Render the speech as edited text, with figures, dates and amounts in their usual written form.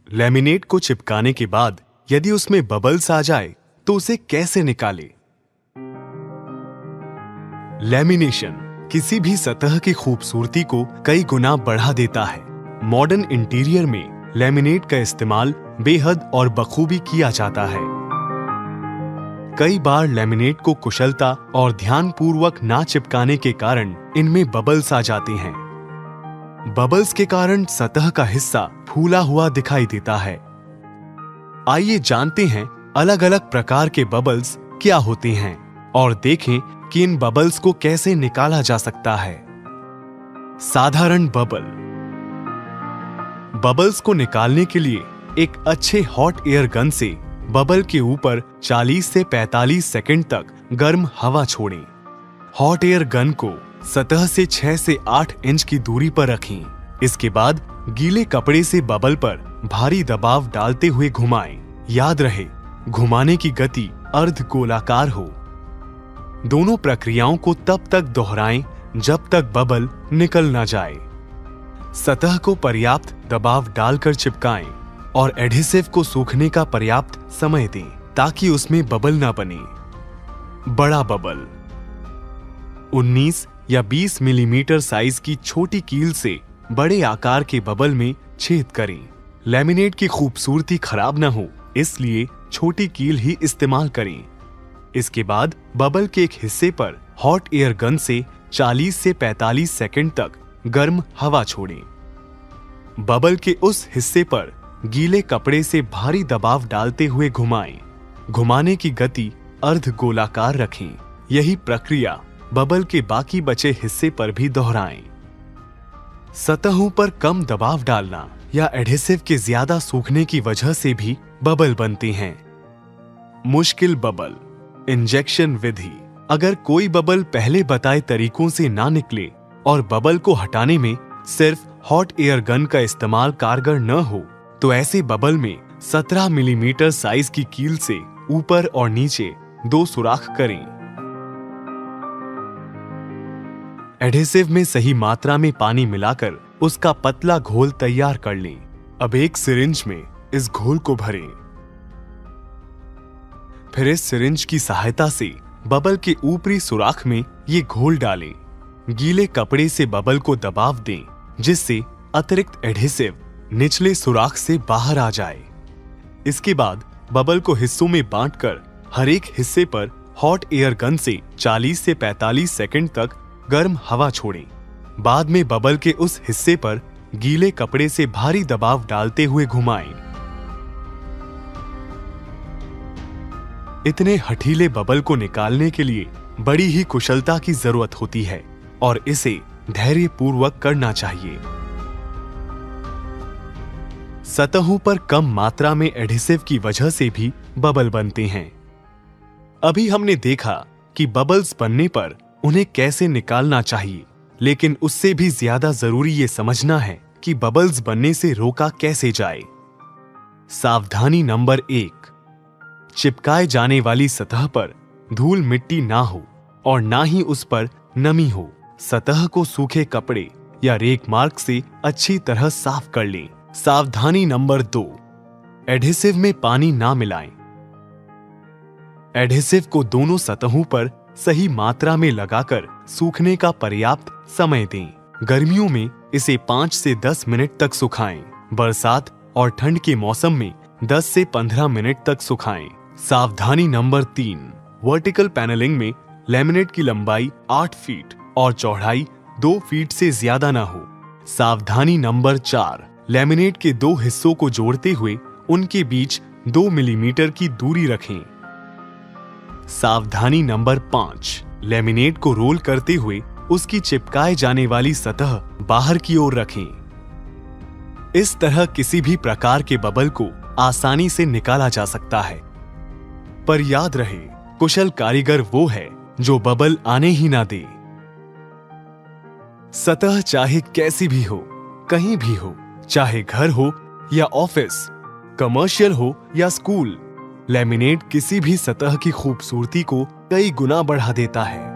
Laminate को चिपकाने के बाद यदि उसमें बबल्स आ जाए तो उसे कैसे निकालें? लैमिनेशन किसी भी सतह की खूबसूरती को कई गुना बढ़ा देता है। मॉडर्न इंटीरियर में लैमिनेट का इस्तेमाल बेहद और बखूबी किया जाता है। कई बार लैमिनेट को कुशलता और ध्यानपूर्वक ना चिपकाने के कारण इनमें बबल्स आ जाते हैं। बबल्स के कारण सतह का हिस्सा फूला हुआ दिखाई देता है। आइए जानते हैं अलग अलग प्रकार के बबल्स क्या होते हैं और देखें कि इन बबल्स को कैसे निकाला जा सकता है। साधारण बबल। बबल्स को निकालने के लिए एक अच्छे हॉट एयर गन से बबल के ऊपर 40 से 45 सेकंड तक गर्म हवा छोड़ें। हॉट एयर गन को सतह से 6 से 8 इंच की दूरी पर रखें। इसके बाद गीले कपड़े से बबल पर भारी दबाव डालते हुए घुमाएं। याद रहे, घुमाने की गति अर्धगोलाकार हो। दोनों प्रक्रियाओं को तब तक दोहराएं जब तक बबल निकल ना जाए। सतह को पर्याप्त दबाव डालकर चिपकाएं और एडहेसिव को सूखने का पर्याप्त समय दें ताकि उसमें बबल ना बने। बड़ा बबल 19 या 20 मिलीमीटर साइज की छोटी कील से बड़े आकार के बबल में छेद करें। लैमिनेट की खूबसूरती खराब ना हो, इसलिए छोटी कील ही इस्तेमाल करें। इसके बाद बबल के एक हिस्से पर हॉट एयर गन से 40 से 45 सेकंड तक गर्म हवा छोड़ें। बबल के उस हिस्से पर गीले कपड़े से भारी दबाव डालते हुए घुमाएं। घुमाने की गति अर्धगोलाकार रखें। यही प्रक्रिया बबल के बाकी बचे हिस्से पर भी दोहराएं। सतहों पर कम दबाव डालना या एडहेसिव के ज्यादा सूखने की वजह से भी बबल बनते हैं। मुश्किल बबल। इंजेक्शन विधि। अगर कोई बबल पहले बताए तरीकों से ना निकले और बबल को हटाने में सिर्फ हॉट एयर गन का इस्तेमाल कारगर न हो तो ऐसे बबल में 17 मिलीमीटर साइज की कील से ऊपर और नीचे 2 सुराख करें। एडहेसिव में सही मात्रा में पानी मिलाकर उसका पतला घोल तैयार कर लें। अब एक सिरिंज में इस घोल को भरें। फिर इस सिरिंज की सहायता से बबल के ऊपरी सुराख में ये घोल डालें। गीले कपड़े से बबल को दबाव दें जिससे अतिरिक्त एडहेसिव निचले सुराख से बाहर आ जाए। इसके बाद बबल को हिस्सों में बांटकर हर एक हिस्से पर हॉट एयर गन से 40 से 45 सेकंड तक गर्म हवा छोड़ें। बाद में बबल के उस हिस्से पर गीले कपड़े से भारी दबाव डालते हुए घुमाएं। इतने हठीले बबल को निकालने के लिए बड़ी ही कुशलता की जरूरत होती है और इसे धैर्यपूर्वक करना चाहिए। सतहों पर कम मात्रा में एडहेसिव की वजह से भी बबल बनते हैं। अभी हमने देखा कि बबल्स बनने पर उन्हें कैसे निकालना चाहिए, लेकिन उससे भी ज्यादा जरूरी ये समझना है कि बबल्स बनने से रोका कैसे जाए। सावधानी नंबर 1, चिपकाए जाने वाली सतह पर धूल मिट्टी ना हो और ना ही उस पर नमी हो। सतह को सूखे कपड़े या रेक मार्क से अच्छी तरह साफ कर लें। सावधानी नंबर 2, एडहेसिव में पानी ना मिलाएं। एडहेसिव को दोनों सतहों पर सही मात्रा में लगाकर सूखने का पर्याप्त समय दें। गर्मियों में इसे 5 से 10 मिनट तक सुखाएं। बरसात और ठंड के मौसम में 10 से 15 मिनट तक सुखाएं। सावधानी नंबर 3, वर्टिकल पैनलिंग में लैमिनेट की लंबाई 8 फीट और चौड़ाई 2 फीट से ज्यादा ना हो। सावधानी नंबर 4, लैमिनेट के 2 हिस्सों को जोड़ते हुए उनके बीच 2 मिलीमीटर की दूरी रखें। सावधानी नंबर 5, लैमिनेट को रोल करते हुए उसकी चिपकाए जाने वाली सतह बाहर की ओर रखें। इस तरह किसी भी प्रकार के बबल को आसानी से निकाला जा सकता है। पर याद रहे, कुशल कारीगर वो है जो बबल आने ही ना दे। सतह चाहे कैसी भी हो, कहीं भी हो, चाहे घर हो या ऑफिस, कमर्शियल हो या स्कूल, लैमिनेट किसी भी सतह की खूबसूरती को कई गुना बढ़ा देता है।